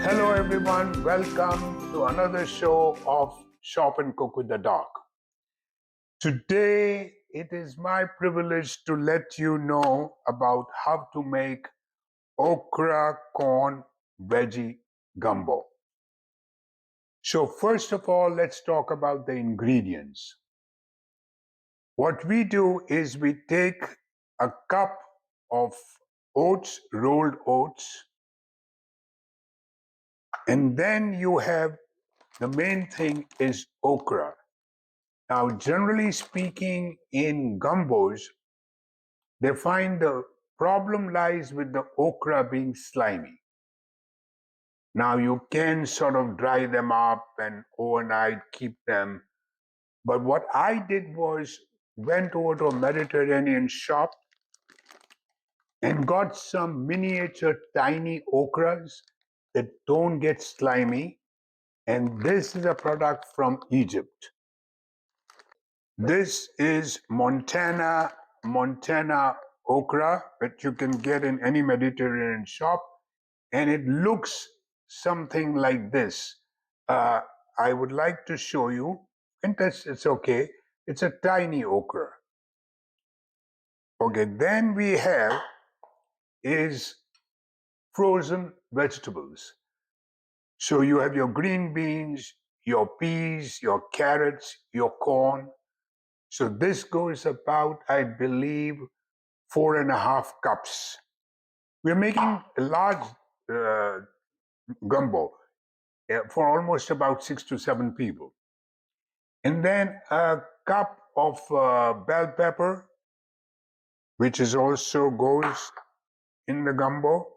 Hello, everyone. Welcome to another show of Shop and Cook with the Dog. Today, it is my privilege to let you know about how to make okra corn veggie gumbo. So, first of all, let's talk about the ingredients. What we do is we take a cup of oats, rolled oats, and then you have the main thing is okra. Now, generally speaking, in gumbos, they find the problem lies with the okra being slimy. Now, you can sort of dry them up and overnight keep them. But what I did was went over to a Mediterranean shop and got some miniature tiny okras that don't get slimy. And this is a product from Egypt. This is Montana okra that you can get in any Mediterranean shop, and it looks something like this. Uh, I would like to show you, and it's okay. It's a tiny okra. Okay, then we have is frozen vegetables. So you have your green beans, your peas, your carrots, your corn. So this goes about, I believe, 4.5 cups. We're making a large uh, gumbo for almost about 6 to 7 people. And then a cup of bell pepper, which is also goes in the gumbo.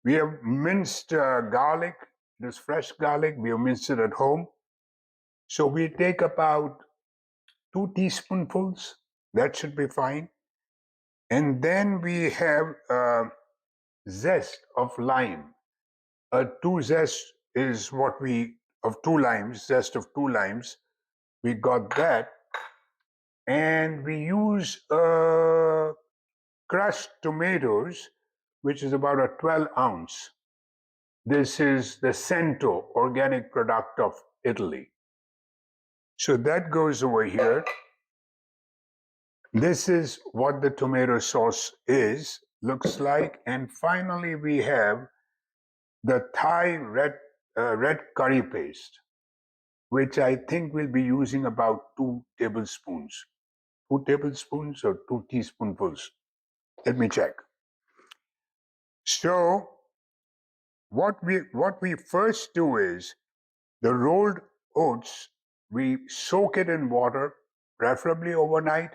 We have minced garlic, this fresh garlic, we have minced it at home. So we take about 2 teaspoonfuls, that should be fine. And then we have zest of lime. Two zest is what we, of 2 limes, zest of 2 limes. We got that. And we use crushed tomatoes, which is about a 12 ounce. This is the Cento organic product of Italy. So that goes over here. This is what the tomato sauce looks like. And finally, we have the Thai red curry paste, which I think we'll be using about 2 tablespoons. 2 tablespoons or 2 teaspoonfuls. Let me check. So what we first do is the rolled oats, we soak it in water, preferably overnight,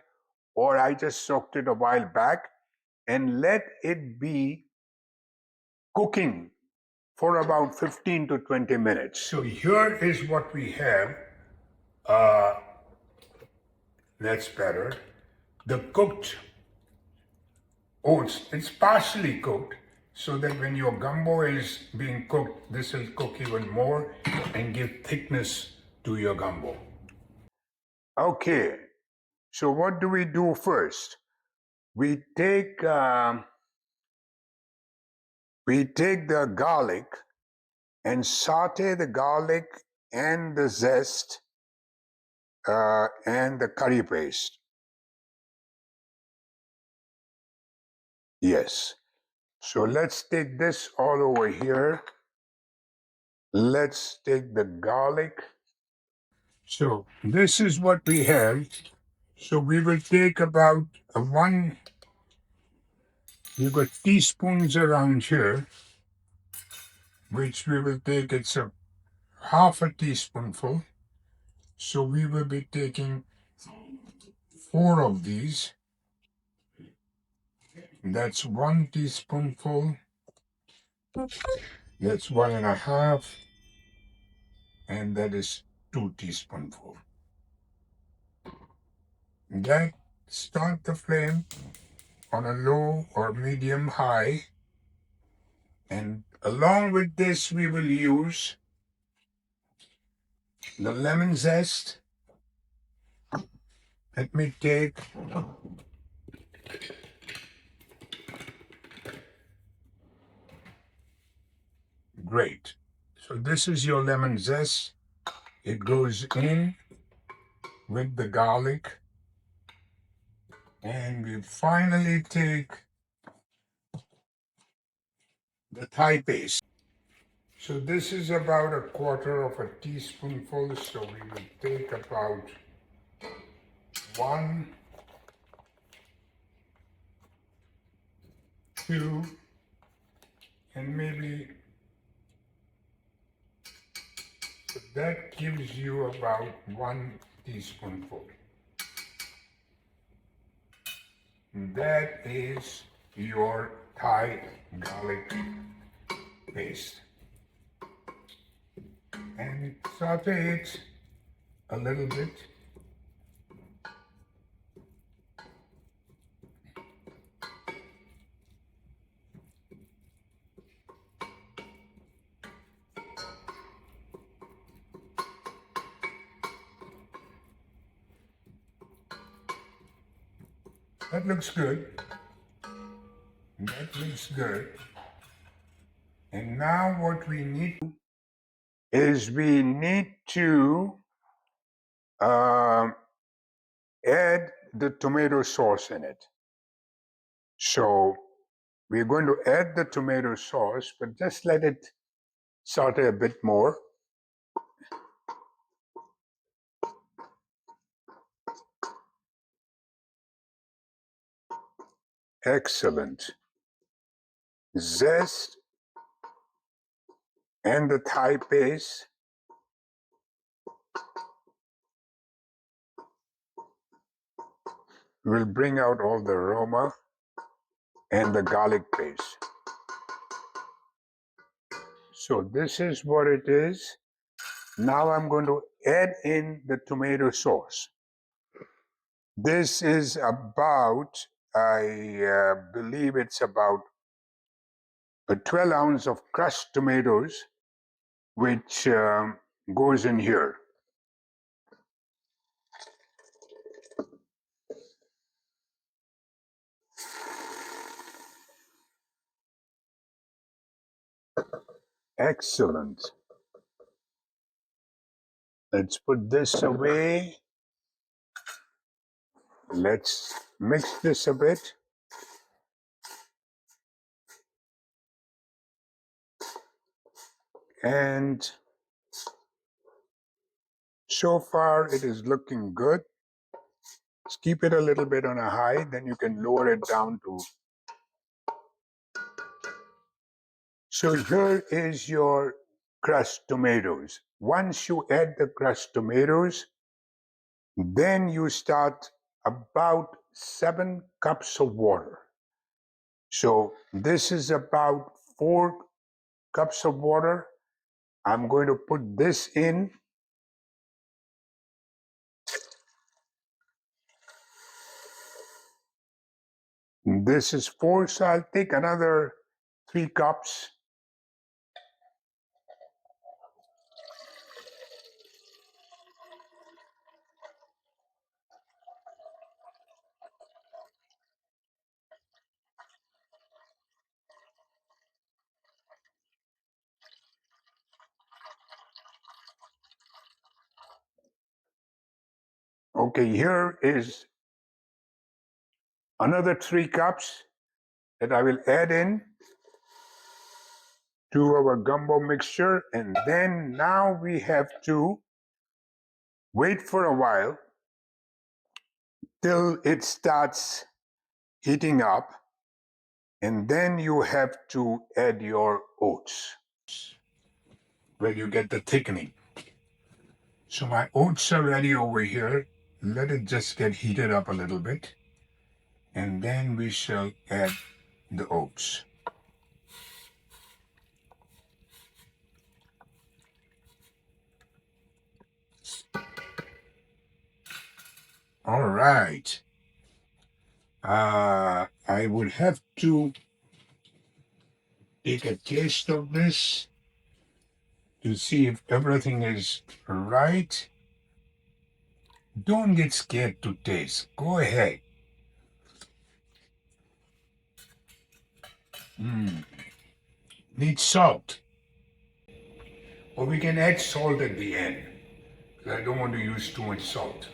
or I just soaked it a while back, and let it be cooking for about 15 to 20 minutes. So here is what we have. Uh, that's better. The cooked oats, it's partially cooked, so that when your gumbo is being cooked, this will cook even more and give thickness to your gumbo. Okay, so what do we do first? We take the garlic and saute the garlic and the zest and the curry paste. Yes. So let's take this all over here. Let's take the garlic. So this is what we have. So we will take about you've got teaspoons around here, which we will take, it's a half a teaspoonful. So we will be taking 4 of these. That's 1 teaspoonful. That's 1.5. And that is 2 teaspoonful. Then start the flame on a low or medium high. And along with this, we will use the lemon zest. Let me take great. So this is your lemon zest. It goes in with the garlic. And we finally take the Thai paste. So this is about a quarter of a teaspoonful. So we will take about one, two, and maybe so that gives you about 1 teaspoonful. That is your Thai garlic paste. And saute it a little bit. That looks good. That looks good. And now what we need is we need to uh, add the tomato sauce in it. So we're going to add the tomato sauce, but just let it saute a bit more. Excellent. Zest and the Thai paste will bring out all the aroma and the garlic paste. So this is what it is. Now I'm going to add in the tomato sauce. This is about, I believe it's about a 12 ounce of crushed tomatoes, which goes in here. Excellent. Let's put this away. Let's mix this a bit. And so far it is looking good. Let's keep it a little bit on a high, then you can lower it down to. So here is your crushed tomatoes. Once you add the crushed tomatoes, then you start about 7 cups of water. So this is about 4 cups of water. I'm going to put this in. This is 4, so I'll take another 3 cups. Okay, here is another 3 cups that I will add in to our gumbo mixture, and then now we have to wait for a while till it starts heating up, and then you have to add your oats where you get the thickening. So my oats are ready over here. Let it just get heated up a little bit, and then we shall add the oats. All right. I would have to take a taste of this to see if everything is right. Don't get scared to taste. Go ahead. Need salt. Or we can add salt at the end, because I don't want to use too much salt.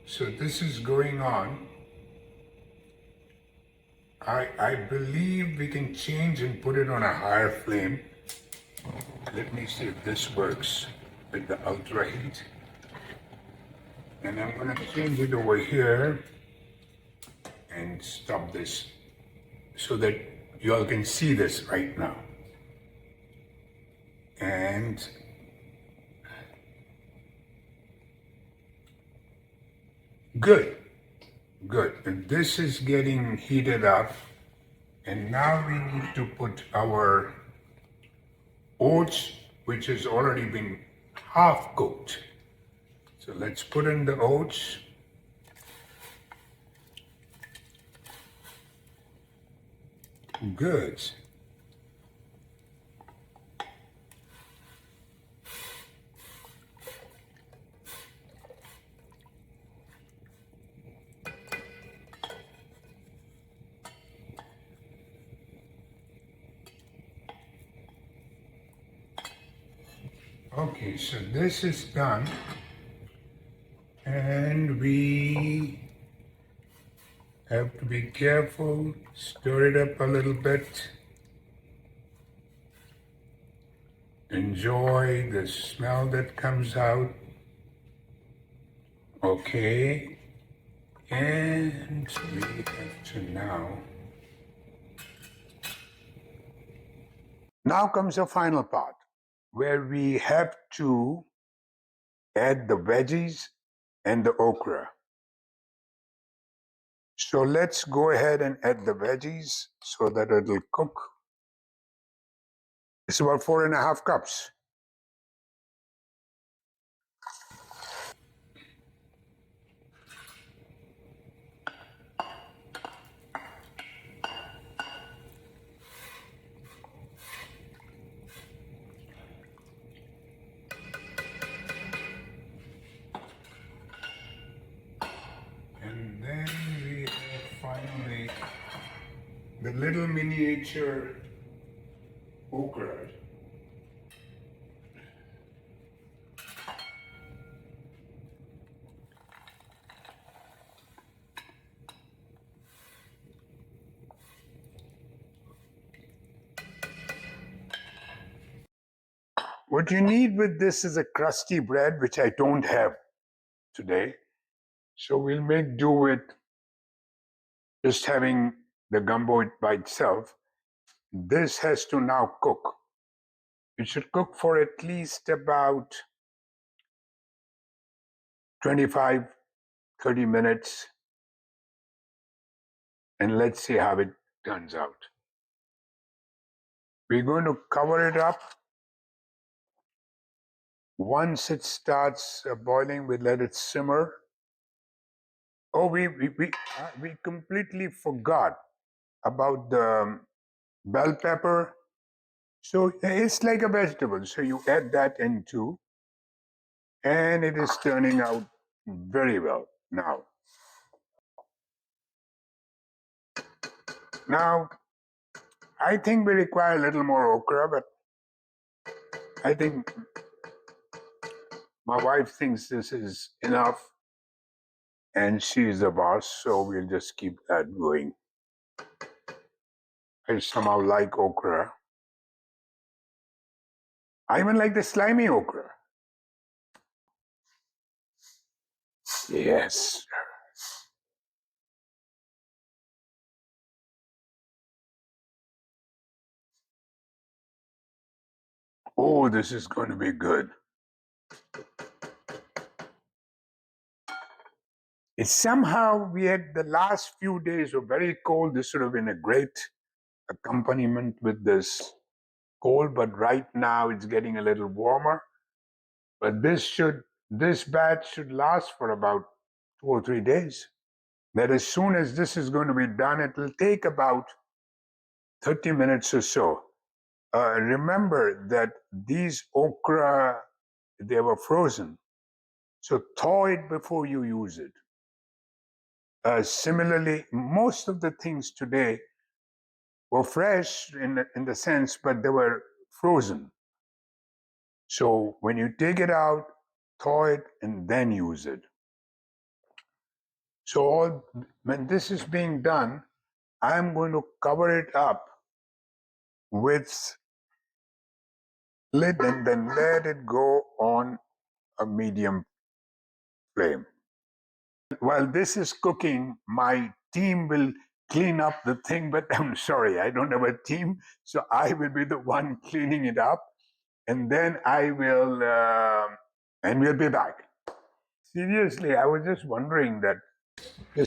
So this is going on. I believe we can change and put it on a higher flame. Let me see if this works with the ultra heat. And I'm going to change it over here and stop this so that you all can see this right now. And good, good. And this is getting heated up. And now we need to put our oats, which has already been half cooked. So let's put in the oats. Good. Okay, so this is done. And we have to be careful, stir it up a little bit. Enjoy the smell that comes out. Okay, and we have to now. Now comes the final part, where we have to add the veggies and the okra. So let's go ahead and add the veggies so that it'll cook. It's about 4.5 cups. And then we have finally the little miniature okra. What you need with this is a crusty bread, which I don't have today. So we'll make do with just having the gumbo by itself. This has to now cook. It should cook for at least about 25, 30 minutes. And let's see how it turns out. We're going to cover it up. Once it starts boiling, we let it simmer. Oh, we completely forgot about the bell pepper. So it's like a vegetable. So you add that in too. And it is turning out very well now. Now, I think we require a little more okra, but I think my wife thinks this is enough. And she's the boss, so we'll just keep that going. I somehow like okra. I even like the slimy okra. Yes. Oh, this is going to be good. It's somehow we had the last few days were very cold. This would have been a great accompaniment with this cold, but right now it's getting a little warmer. But this batch should last for about 2 or 3 days. That as soon as this is going to be done, it will take about 30 minutes or so. Remember that these okra, they were frozen. So thaw it before you use it. Similarly, most of the things today were fresh in the sense, but they were frozen. So when you take it out, thaw it, and then use it. So when this is being done, I'm going to cover it up with lid and then let it go on a medium flame. While this is cooking, my team will clean up the thing, but I'm sorry, I don't have a team, so I will be the one cleaning it up, and then I will, and we'll be back. Seriously, I was just wondering that, and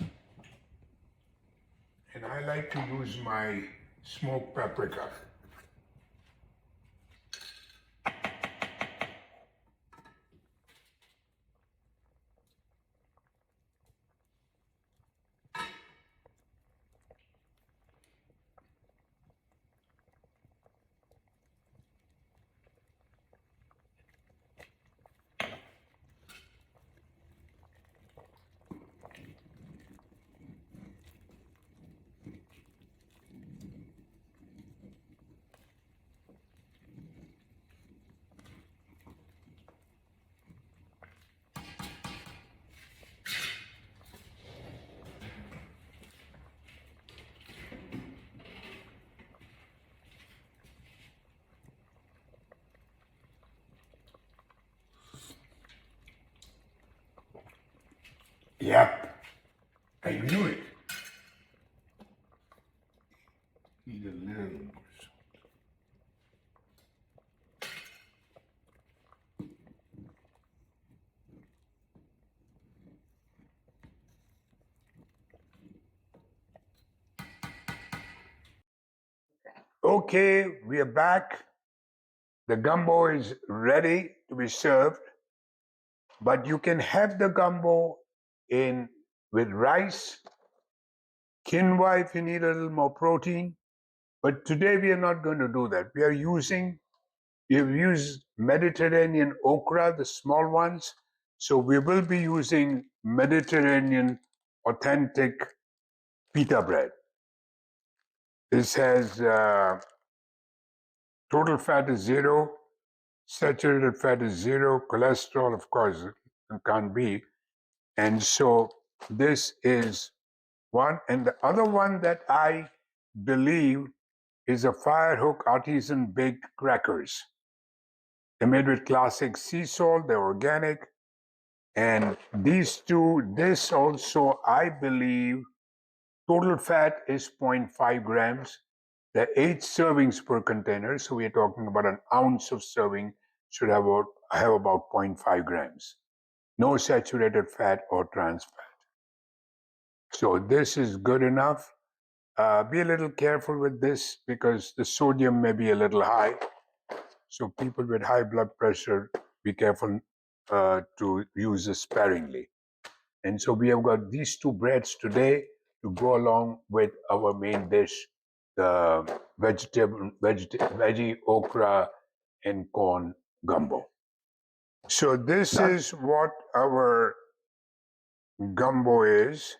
I like to use my smoked paprika. Yep, I knew it. Need a little more. Okay, we are back. The gumbo is ready to be served, but you can have the gumbo in with rice, quinoa if you need a little more protein. But today we are not going to do that. We've used Mediterranean okra, the small ones. So we will be using Mediterranean authentic pita bread. This has total fat is zero, saturated fat is zero, cholesterol, of course, it can't be. And so this is one. And the other one that I believe is a Firehook artisan baked crackers. They're made with classic sea salt, they're organic. And these two, this also, I believe, total fat is 0.5 grams. There are 8 servings per container, so we're talking about an ounce of serving should have about 0.5 grams. No saturated fat or trans fat. So this is good enough. Be a little careful with this because the sodium may be a little high. So people with high blood pressure, be careful to use this sparingly. And so we have got these two breads today to go along with our main dish, the veggie okra and corn gumbo. So this is what our gumbo is.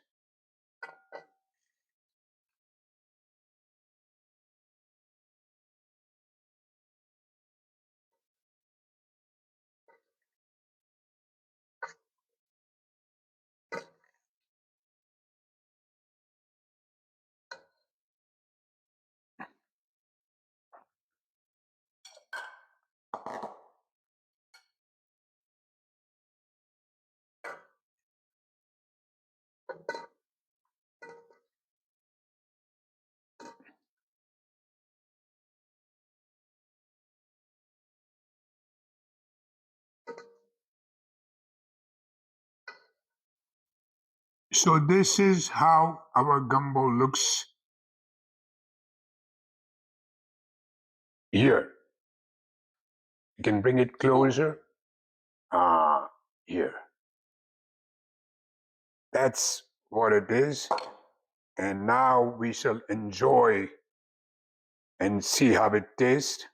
So this is how our gumbo looks here. You can bring it closer. Here. That's what it is. And now we shall enjoy and see how it tastes.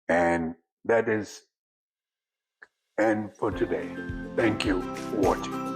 And that is end for today. Thank you for watching.